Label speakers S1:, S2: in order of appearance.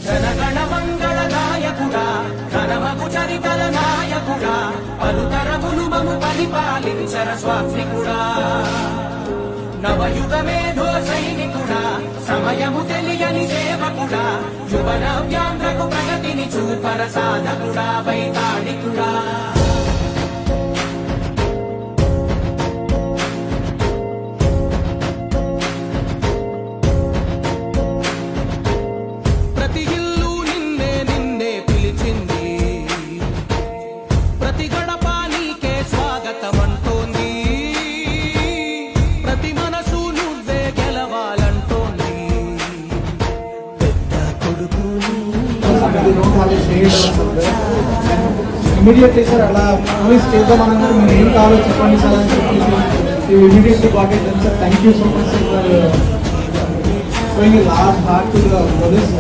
S1: జనగణ మంగళదాయకుడా ఘనమగు చరితల నాయకుడా పలుతరములు మము పరిపాలించర స్వాత్మికుడా నవయుగ మేధో సైనికుడా సమయము తెలియని సేవకుడా యువన వ్యాంధ్రకు ప్రగతిని చూపర సాధకుడా వైతాళికుడా ప్రతి ఇల్లు నిన్నే నిన్నే పిలిచింది ప్రతి గడప నీకే స్వాగతం అంటోంది ప్రతి మనసు నువ్వే గెలవాలంటోంది పెద్ద కొడుకు
S2: ఇమీడియట్లీ సార్ అలా మూవీస్ చేద్దామన్నారు మీరు ఏం కావాలో చెప్పండి సార్ అని చెప్పేసి immediately got it done sir. Thank you so much sir for showing a large heart to the movies.